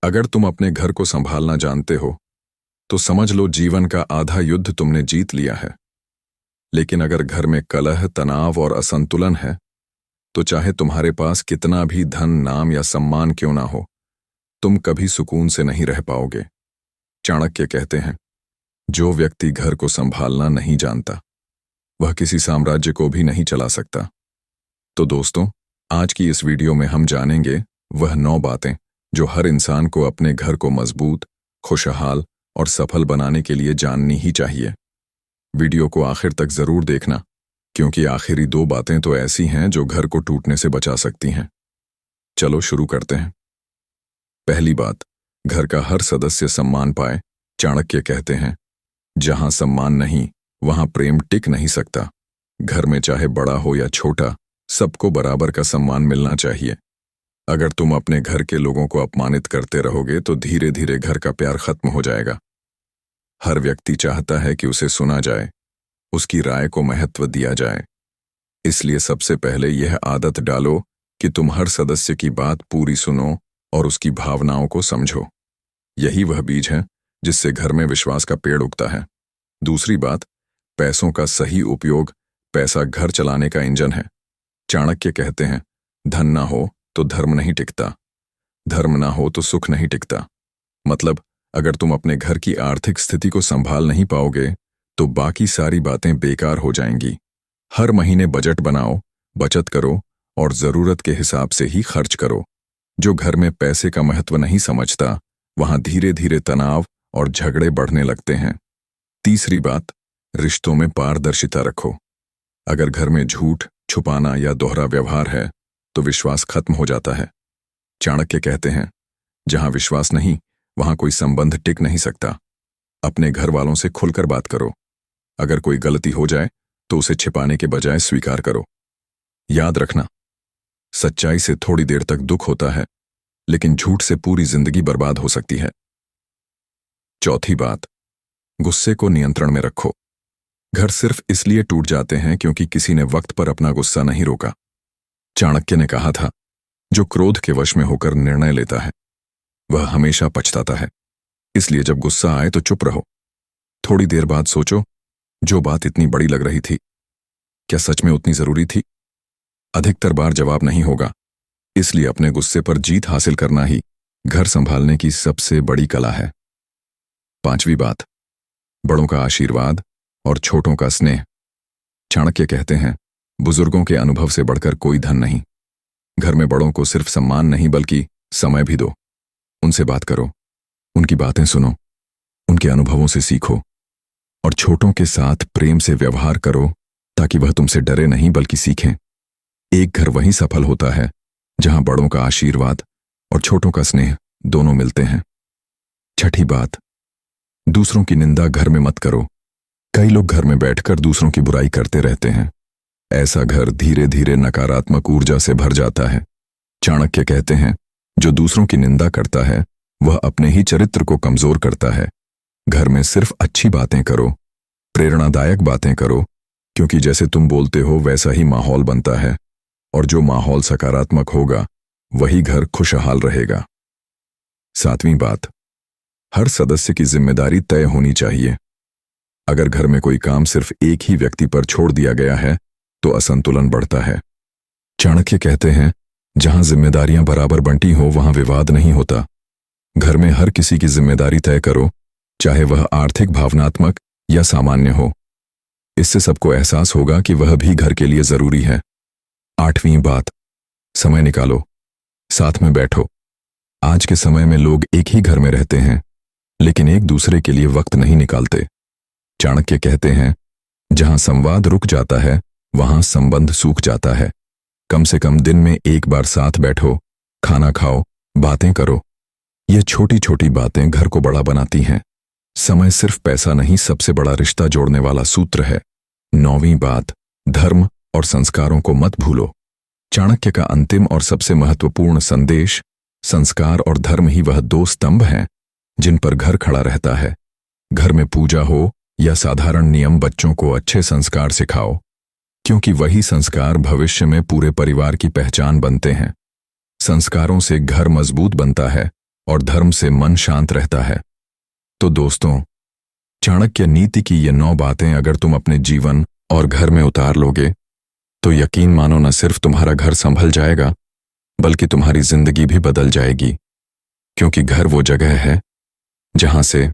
अगर तुम अपने घर को संभालना जानते हो तो समझ लो जीवन का आधा युद्ध तुमने जीत लिया है। लेकिन अगर घर में कलह, तनाव और असंतुलन है तो चाहे तुम्हारे पास कितना भी धन, नाम या सम्मान क्यों ना हो, तुम कभी सुकून से नहीं रह पाओगे। चाणक्य कहते हैं, जो व्यक्ति घर को संभालना नहीं जानता वह किसी साम्राज्य को भी नहीं चला सकता। तो दोस्तों, आज की इस वीडियो में हम जानेंगे वह 9 बातें जो हर इंसान को अपने घर को मजबूत, खुशहाल और सफल बनाने के लिए जाननी ही चाहिए। वीडियो को आखिर तक जरूर देखना, क्योंकि आखिरी 2 बातें तो ऐसी हैं जो घर को टूटने से बचा सकती हैं। चलो शुरू करते हैं। पहली बात, घर का हर सदस्य सम्मान पाए। चाणक्य कहते हैं, जहां सम्मान नहीं वहां प्रेम टिक नहीं सकता। घर में चाहे बड़ा हो या छोटा, सबको बराबर का सम्मान मिलना चाहिए। अगर तुम अपने घर के लोगों को अपमानित करते रहोगे तो धीरे धीरे घर का प्यार खत्म हो जाएगा। हर व्यक्ति चाहता है कि उसे सुना जाए, उसकी राय को महत्व दिया जाए। इसलिए सबसे पहले यह आदत डालो कि तुम हर सदस्य की बात पूरी सुनो और उसकी भावनाओं को समझो। यही वह बीज है जिससे घर में विश्वास का पेड़ उगता है। दूसरी बात, पैसों का सही उपयोग। पैसा घर चलाने का इंजन है। चाणक्य कहते हैं, धन ना हो तो धर्म नहीं टिकता, धर्म ना हो तो सुख नहीं टिकता। मतलब, अगर तुम अपने घर की आर्थिक स्थिति को संभाल नहीं पाओगे तो बाकी सारी बातें बेकार हो जाएंगी। हर महीने बजट बनाओ, बचत करो और जरूरत के हिसाब से ही खर्च करो। जो घर में पैसे का महत्व नहीं समझता, वहां धीरे धीरे तनाव और झगड़े बढ़ने लगते हैं। तीसरी बात, रिश्तों में पारदर्शिता रखो। अगर घर में झूठ, छुपाना या दोहरा व्यवहार है तो विश्वास खत्म हो जाता है। चाणक्य कहते हैं, जहां विश्वास नहीं वहां कोई संबंध टिक नहीं सकता। अपने घर वालों से खुलकर बात करो। अगर कोई गलती हो जाए तो उसे छिपाने के बजाय स्वीकार करो। याद रखना, सच्चाई से थोड़ी देर तक दुख होता है, लेकिन झूठ से पूरी जिंदगी बर्बाद हो सकती है। चौथी बात, गुस्से को नियंत्रण में रखो। घर सिर्फ इसलिए टूट जाते हैं क्योंकि किसी ने वक्त पर अपना गुस्सा नहीं रोका। चाणक्य ने कहा था, जो क्रोध के वश में होकर निर्णय लेता है वह हमेशा पछताता है। इसलिए जब गुस्सा आए तो चुप रहो। थोड़ी देर बाद सोचो, जो बात इतनी बड़ी लग रही थी, क्या सच में उतनी जरूरी थी? अधिकतर बार जवाब नहीं होगा। इसलिए अपने गुस्से पर जीत हासिल करना ही घर संभालने की सबसे बड़ी कला है। पांचवी बात, बड़ों का आशीर्वाद और छोटों का स्नेह। चाणक्य कहते हैं, बुजुर्गों के अनुभव से बढ़कर कोई धन नहीं। घर में बड़ों को सिर्फ सम्मान नहीं बल्कि समय भी दो। उनसे बात करो, उनकी बातें सुनो, उनके अनुभवों से सीखो और छोटों के साथ प्रेम से व्यवहार करो ताकि वह तुमसे डरे नहीं बल्कि सीखें। एक घर वहीं सफल होता है जहां बड़ों का आशीर्वाद और छोटों का स्नेह दोनों मिलते हैं। छठी बात, दूसरों की निंदा घर में मत करो। कई लोग घर में बैठकर दूसरों की बुराई करते रहते हैं। ऐसा घर धीरे धीरे नकारात्मक ऊर्जा से भर जाता है। चाणक्य कहते हैं, जो दूसरों की निंदा करता है वह अपने ही चरित्र को कमजोर करता है। घर में सिर्फ अच्छी बातें करो, प्रेरणादायक बातें करो, क्योंकि जैसे तुम बोलते हो वैसा ही माहौल बनता है और जो माहौल सकारात्मक होगा वही घर खुशहाल रहेगा। सातवीं बात, हर सदस्य की जिम्मेदारी तय होनी चाहिए। अगर घर में कोई काम सिर्फ एक ही व्यक्ति पर छोड़ दिया गया है तो असंतुलन बढ़ता है। चाणक्य कहते हैं, जहां जिम्मेदारियां बराबर बंटी हो वहां विवाद नहीं होता। घर में हर किसी की जिम्मेदारी तय करो, चाहे वह आर्थिक, भावनात्मक या सामान्य हो। इससे सबको एहसास होगा कि वह भी घर के लिए जरूरी है। आठवीं बात, समय निकालो, साथ में बैठो। आज के समय में लोग एक ही घर में रहते हैं लेकिन एक दूसरे के लिए वक्त नहीं निकालते। चाणक्य कहते हैं, जहां संवाद रुक जाता है वहां संबंध सूख जाता है। कम से कम दिन में एक बार साथ बैठो, खाना खाओ, बातें करो। ये छोटी छोटी बातें घर को बड़ा बनाती हैं। समय सिर्फ पैसा नहीं, सबसे बड़ा रिश्ता जोड़ने वाला सूत्र है। नौवीं बात, धर्म और संस्कारों को मत भूलो। चाणक्य का अंतिम और सबसे महत्वपूर्ण संदेश, संस्कार और धर्म ही वह 2 स्तंभ हैं जिन पर घर खड़ा रहता है। घर में पूजा हो या साधारण नियम, बच्चों को अच्छे संस्कार सिखाओ, क्योंकि वही संस्कार भविष्य में पूरे परिवार की पहचान बनते हैं। संस्कारों से घर मजबूत बनता है और धर्म से मन शांत रहता है। तो दोस्तों, चाणक्य नीति की ये 9 बातें अगर तुम अपने जीवन और घर में उतार लोगे तो यकीन मानो न सिर्फ तुम्हारा घर संभल जाएगा बल्कि तुम्हारी जिंदगी भी बदल जाएगी। क्योंकि घर वो जगह है जहां से